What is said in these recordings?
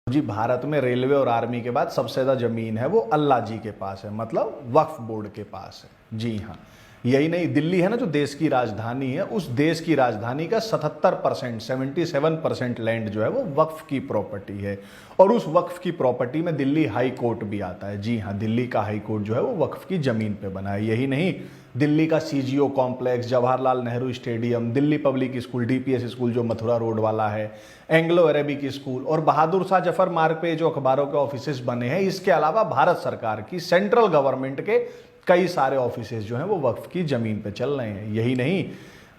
जी भारत में रेलवे और आर्मी के बाद सबसे ज़्यादा ज़मीन है वो अल्लाह जी के पास है, मतलब वक्फ बोर्ड के पास है। जी हाँ, यही नहीं, दिल्ली है ना जो देश की राजधानी है, उस देश की राजधानी का 77% 77% लैंड जो है वो वक्फ की प्रॉपर्टी है। और उस वक्फ की प्रॉपर्टी में दिल्ली हाई कोर्ट भी आता है। जी हाँ, दिल्ली का हाई कोर्ट जो है वो वक्फ की ज़मीन पे बना है। यही नहीं, दिल्ली का CGO complex, Jawaharlal Nehru stadium, Delhi public school, DPS school जो मथुरा रोड वाला है, एंग्लो अरेबिक स्कूल और बहादुर शाह जफर मार्ग पे जो अखबारों के ऑफिसेज बने हैं, इसके अलावा भारत सरकार की सेंट्रल गवर्नमेंट के कई सारे ऑफिसेज जो हैं वो वक्फ की ज़मीन पे चल रहे हैं। यही नहीं,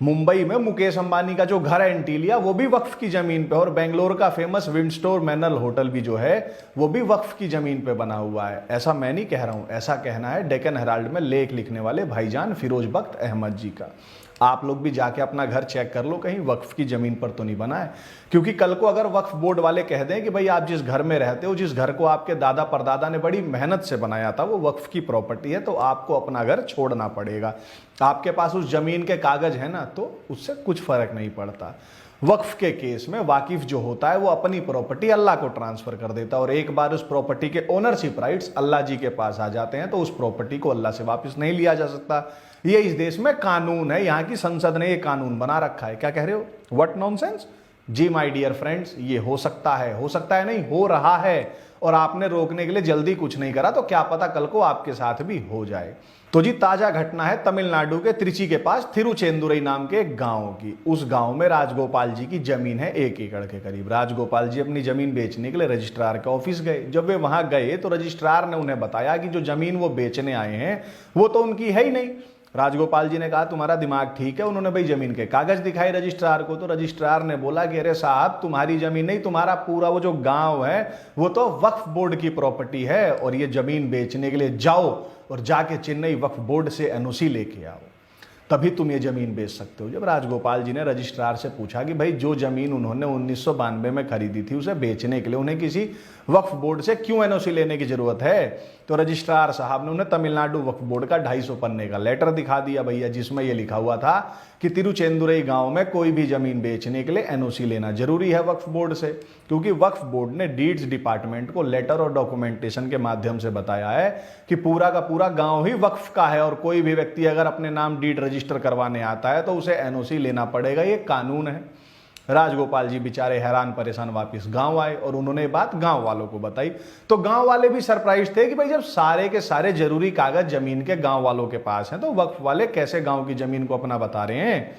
मुंबई में मुकेश अंबानी का जो घर है एंटीलिया, वो भी वक्फ की ज़मीन पे, और बेंगलोर का फेमस विंडस्टोर मैनल होटल भी जो है वो भी वक्फ की ज़मीन पे बना हुआ है। ऐसा मैं नहीं कह रहा हूँ, ऐसा कहना है डेक्कन हेराल्ड में लेख लिखने वाले भाईजान फिरोज बख्त अहमद जी का। आप लोग भी जाके अपना घर चेक कर लो, कहीं वक्फ की ज़मीन पर तो नहीं बना है। क्योंकि कल को अगर वक्फ बोर्ड वाले कह दें कि भाई आप जिस घर में रहते हो, जिस घर को आपके दादा परदादा ने बड़ी मेहनत से बनाया था, वो वक्फ की प्रॉपर्टी है, तो आपको अपना घर छोड़ना पड़ेगा। आपके पास उस ज़मीन के कागज है ना, तो उससे कुछ फर्क नहीं पड़ता। वक्फ के केस में वाकिफ जो होता है वो अपनी प्रॉपर्टी अल्लाह को ट्रांसफर कर देता है, और एक बार उस प्रॉपर्टी के ओनरशिप राइट्स अल्लाह जी के पास आ जाते हैं तो उस प्रॉपर्टी को अल्लाह से वापस नहीं लिया जा सकता। ये इस देश में कानून है, यहाँ की संसद ने ये कानून बना रखा है। क्या कह रहे हो, व्हाट नॉनसेंस। जी माय डियर फ्रेंड्स, ये हो सकता है नहीं, हो रहा है, और आपने रोकने के लिए जल्दी कुछ नहीं करा तो क्या पता कल को आपके साथ भी हो जाए। तो जी ताजा घटना है तमिलनाडु के त्रिची के पास तिरुचेंदुरई नाम के एक गांव की। उस गांव में राजगोपाल जी की जमीन है 1 एकड़ के करीब। राजगोपाल जी अपनी जमीन बेचने के लिए रजिस्ट्रार के ऑफिस गए। जब वे वहां गए तो रजिस्ट्रार ने उन्हें बताया कि जो जमीन वो बेचने आए हैं वो तो उनकी है ही नहीं। राजगोपाल जी ने कहा तुम्हारा दिमाग ठीक है। उन्होंने भाई जमीन के कागज दिखाए रजिस्ट्रार को, तो रजिस्ट्रार ने बोला कि अरे साहब तुम्हारी जमीन नहीं, तुम्हारा पूरा वो जो गांव है वो तो वक्फ बोर्ड की प्रॉपर्टी है, और ये जमीन बेचने के लिए जाओ और जाके चेन्नई वक्फ बोर्ड से एनओसी लेके आओ, तभी तुम ये जमीन बेच सकते हो। जब राजगोपाल जी ने रजिस्ट्रार से पूछा कि भाई जो जमीन उन्होंने 1992 में खरीदी थी उसे बेचने के लिए उन्हें किसी वक्फ बोर्ड से क्यों एनओसी लेने की जरूरत है, तो रजिस्ट्रार साहब ने उन्हें तमिलनाडु वक्फ बोर्ड का 250 पन्ने का लेटर दिखा दिया भैया, जिसमें यह लिखा हुआ था कि तिरुचेंदुरई गांव में कोई भी जमीन बेचने के लिए एनओसी लेना जरूरी है वक्फ बोर्ड से, क्योंकि वक्फ बोर्ड ने डीड्स डिपार्टमेंट को लेटर और डॉक्यूमेंटेशन के माध्यम से बताया है कि पूरा का पूरा गांव ही वक्फ का है, और कोई भी व्यक्ति अगर अपने नाम डीड रजिस्टर करवाने आता है तो उसे एनओसी लेना पड़ेगा, ये कानून है। राजगोपाल जी बेचारे हैरान परेशान वापस गांव आए और उन्होंने बात गांव वालों को बताई, तो गांव वाले भी सरप्राइज थे कि भाई जब सारे के सारे जरूरी कागज जमीन के गांव वालों के पास हैं तो वक्फ वाले कैसे गांव की जमीन को अपना बता रहे हैं।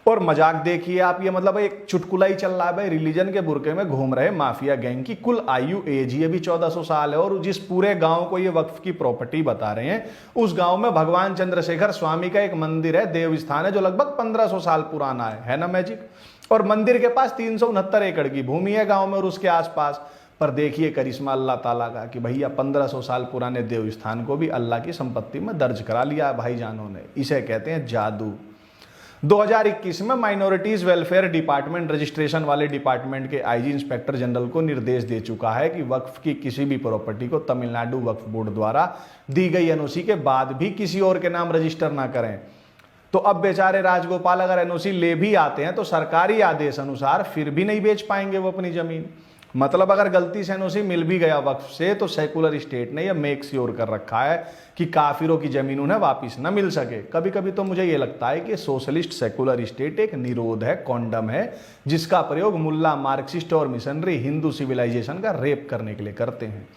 और मजाक देखिए आप, ये मतलब एक चुटकुला ही चल रहा है भाई। रिलीजन के बुरके में घूम रहे माफिया गैंग की कुल आयु एज ये भी 1400 साल है, और जिस पूरे गांव को ये वक्फ की प्रॉपर्टी बता रहे हैं उस गांव में भगवान चंद्रशेखर स्वामी का एक मंदिर है, देव स्थान है, जो लगभग 1500 साल पुराना है ना मैजिक। और मंदिर के पास 369 एकड़ की भूमि है गांव में और उसके आसपास। पर देखिए करिश्मा अल्लाह ताला का कि भैया 1500 साल पुराने देव स्थान को भी अल्लाह की संपत्ति में दर्ज करा लिया भाईजानों ने। इसे कहते हैं जादू। 2021 में माइनॉरिटीज वेलफेयर डिपार्टमेंट रजिस्ट्रेशन वाले डिपार्टमेंट के आईजी इंस्पेक्टर जनरल को निर्देश दे चुका है कि वक्फ की किसी भी प्रॉपर्टी को तमिलनाडु वक्फ बोर्ड द्वारा दी गई एनओसी के बाद भी किसी और के नाम रजिस्टर ना करें। तो अब बेचारे राजगोपाल अगर एनओसी ले भी आते हैं तो सरकारी आदेश अनुसार फिर भी नहीं बेच पाएंगे वो अपनी जमीन। मतलब अगर गलती से एनओसी मिल भी गया वक्फ से तो सेकुलर स्टेट ने यह मेक श्योर कर रखा है कि काफिरों की जमीन उन्हें वापस न मिल सके। कभी कभी तो मुझे यह लगता है कि सोशलिस्ट सेकुलर स्टेट एक निरोध है, कॉन्डम है, जिसका प्रयोग मुल्ला, मार्क्सिस्ट और मिशनरी हिंदू सिविलाइजेशन का रेप करने के लिए करते हैं।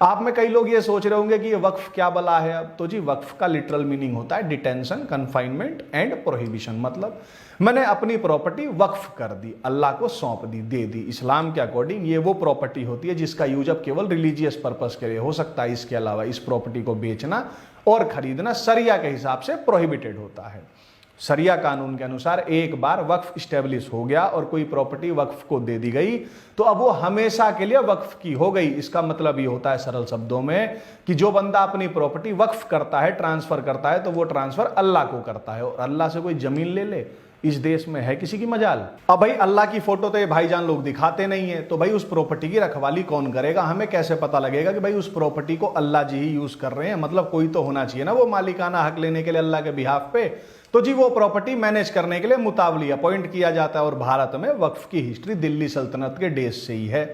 आप में कई लोग ये सोच रहे होंगे कि ये वक्फ क्या बला है। अब तो जी वक्फ का लिटरल मीनिंग होता है डिटेंशन, कन्फाइनमेंट एंड प्रोहिबिशन। मतलब मैंने अपनी प्रॉपर्टी वक्फ कर दी, अल्लाह को सौंप दी, दे दी। इस्लाम के अकॉर्डिंग ये वो प्रॉपर्टी होती है जिसका यूज अब केवल रिलीजियस पर्पस के लिए हो सकता है। इसके अलावा इस प्रॉपर्टी को बेचना और खरीदना शरिया के हिसाब से प्रोहिबिटेड होता है। शरिया कानून के अनुसार एक बार वक्फ स्टेब्लिश हो गया और कोई प्रॉपर्टी वक्फ को दे दी गई तो अब वो हमेशा के लिए वक्फ की हो गई। इसका मतलब ये होता है सरल शब्दों में कि जो बंदा अपनी प्रॉपर्टी वक्फ करता है, ट्रांसफर करता है, तो वो ट्रांसफर अल्लाह को करता है। और अल्लाह से कोई जमीन ले ले, इस देश में है किसी की मजाल। अब भाई अल्लाह की फोटो तो ये भाईजान लोग दिखाते नहीं है, तो भाई उस प्रॉपर्टी की रखवाली कौन करेगा? हमें कैसे पता लगेगा कि भाई उस प्रॉपर्टी को अल्लाह जी ही यूज कर रहे हैं? मतलब कोई तो होना चाहिए ना वो मालिकाना हक लेने के लिए अल्लाह के बिहाफ पे। तो जी वो प्रॉपर्टी मैनेज करने के लिए मुतावली अपॉइंट किया जाता है। और भारत में वक्फ की हिस्ट्री दिल्ली सल्तनत के डेज से ही है।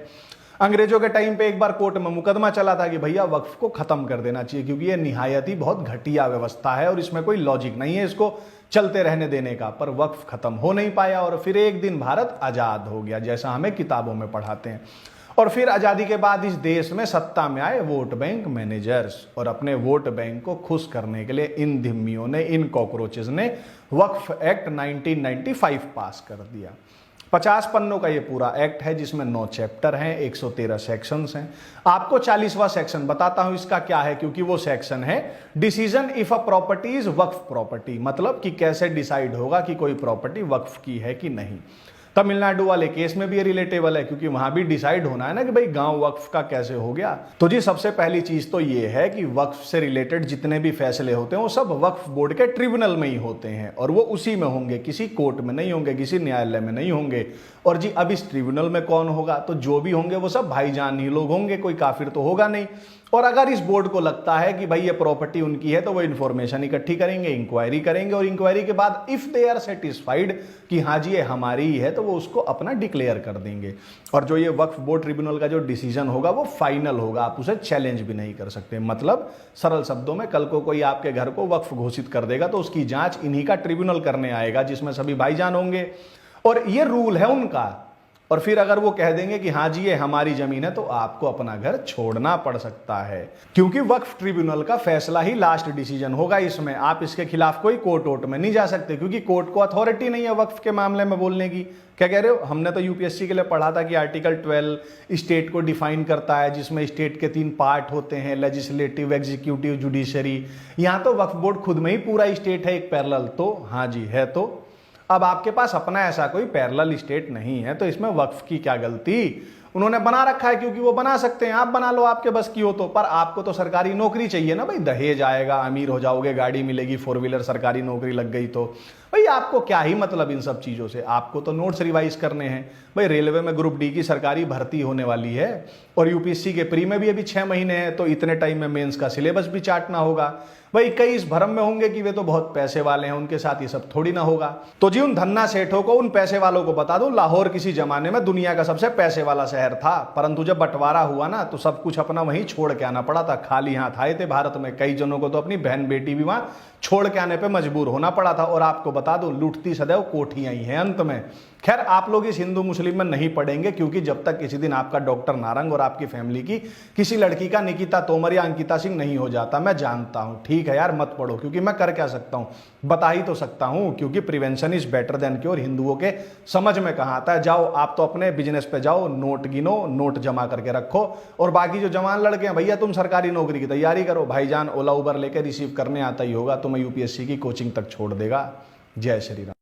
अंग्रेजों के टाइम पे एक बार कोर्ट में मुकदमा चला था कि भैया वक्फ को खत्म कर देना चाहिए, क्योंकि ये निहायत ही बहुत घटिया व्यवस्था है और इसमें कोई लॉजिक नहीं है इसको चलते रहने देने का। पर वक्फ खत्म हो नहीं पाया और फिर एक दिन भारत आजाद हो गया, जैसा हमें किताबों में पढ़ाते हैं। और फिर आजादी के बाद इस देश में सत्ता में आए वोट बैंक मैनेजर्स, और अपने वोट बैंक को खुश करने के लिए इन धिम्मियों ने, इन कॉकरोचेस ने वक्फ एक्ट 1995 पास कर दिया। 50 पन्नों का ये पूरा एक्ट है, जिसमें 9 चैप्टर हैं, 113 सेक्शंस हैं। आपको 40वां सेक्शन बताता हूं इसका क्या है, क्योंकि वो सेक्शन है decision if a property is Waqf property, मतलब कि कैसे डिसाइड होगा कि कोई प्रॉपर्टी वक्फ की है कि नहीं। तमिलनाडु वाले केस में भी ये रिलेटेबल है, क्योंकि वहां भी डिसाइड होना है ना कि भाई गांव वक्फ का कैसे हो गया। तो जी सबसे पहली चीज तो ये है कि वक्फ से रिलेटेड जितने भी फैसले होते हैं वो सब वक्फ बोर्ड के ट्रिब्यूनल में ही होते हैं, और वो उसी में होंगे, किसी कोर्ट में नहीं होंगे, किसी न्यायालय में नहीं होंगे। और जी अब इस ट्रिब्यूनल में कौन होगा, तो जो भी होंगे वो सब भाईजान ही लोग होंगे, कोई काफिर तो होगा नहीं। और अगर इस बोर्ड को लगता है कि भाई ये प्रॉपर्टी उनकी है तो वो इन्फॉर्मेशन इकट्ठी करेंगे, इंक्वायरी करेंगे, और इंक्वायरी के बाद इफ दे आर सेटिस्फाइड कि हाँ जी ये हमारी ही है, तो वो उसको अपना डिक्लेयर कर देंगे। और जो ये वक्फ बोर्ड ट्रिब्यूनल का जो डिसीजन होगा वो फाइनल होगा, आप उसे चैलेंज भी नहीं कर सकते। मतलब सरल शब्दों में, कल को कोई आपके घर को वक्फ घोषित कर देगा तो उसकी जांच इन्हीं का ट्रिब्यूनल करने आएगा, जिसमें सभी भाईजान होंगे, और ये रूल है उनका। और फिर अगर वो कह देंगे कि हाँ जी ये हमारी जमीन है, तो आपको अपना घर छोड़ना पड़ सकता है, क्योंकि वक्फ ट्रिब्यूनल का फैसला ही लास्ट डिसीजन होगा इसमें। आप इसके खिलाफ कोई कोर्ट वोट में नहीं जा सकते, क्योंकि कोर्ट को अथॉरिटी नहीं है वक्फ के मामले में बोलने की। क्या कह रहे हो? हमने तो यूपीएससी के लिए पढ़ा था कि आर्टिकल 12 स्टेट को डिफाइन करता है, जिसमें स्टेट के 3 पार्ट होते हैं, लेजिस्लेटिव, एग्जीक्यूटिव, जुडिशरी। यहाँ तो वक्फ बोर्ड खुद में ही पूरा स्टेट है एक पैरेलल। तो हाँ जी है, तो अब आपके पास अपना ऐसा कोई पैरेलल स्टेट नहीं है, तो इसमें वक्फ की क्या गलती? उन्होंने बना रखा है क्योंकि वो बना सकते हैं, आप बना लो आपके बस की हो तो। पर आपको तो सरकारी नौकरी चाहिए ना भाई, दहेज आएगा, अमीर हो जाओगे, गाड़ी मिलेगी 4 व्हीलर, सरकारी नौकरी लग गई तो भाई आपको क्या ही मतलब इन सब चीज़ों से। आपको तो नोट्स रिवाइज करने हैं भाई। रेलवे में ग्रुप डी की सरकारी भर्ती होने वाली है, और यूपीएससी के प्री में भी अभी 6 महीने हैं, तो इतने टाइम में मेंस का सिलेबस भी चाटना होगा भाई। कई इस भ्रम में होंगे कि वे तो बहुत पैसे वाले हैं, उनके साथ ये सब थोड़ी ना होगा। तो जी उन धन्ना सेठों को, उन पैसे वालों को बता दो, लाहौर किसी जमाने में दुनिया का सबसे पैसे वाला शहर था, परंतु जब बंटवारा हुआ ना तो सब कुछ अपना वहीं छोड़ के आना पड़ा था। खाली हाथ आए थे भारत में, कई जनों को तो अपनी बहन बेटी भी वहां छोड़ के आने पे मजबूर होना पड़ा था। और आपको बता दो लूटती सदैव कोठियां ही हैं अंत में। खैर आप लोग इस हिंदू मुस्लिम में नहीं पढ़ेंगे, क्योंकि जब तक किसी दिन आपका डॉक्टर नारंग और आपकी फैमिली की किसी लड़की का निकिता तोमर या अंकिता सिंह नहीं हो जाता, मैं जानता हूं, ठीक है यार मत पढ़ो, क्योंकि मैं कर क्या सकता हूं, बता ही तो सकता हूं, क्योंकि prevention is better than cure हिंदुओं के समझ में कहाँ आता है। जाओ आप तो अपने बिजनेस पे जाओ, नोट गिनो, नोट जमा करके रखो, और बाकी जो जवान लड़के हैं भैया तुम सरकारी नौकरी की तैयारी करो। भाईजान ओला उबर लेकर रिसीव करने आता ही होगा, तुम्हें यूपीएससी की कोचिंग तक छोड़ देगा। जय श्री राम।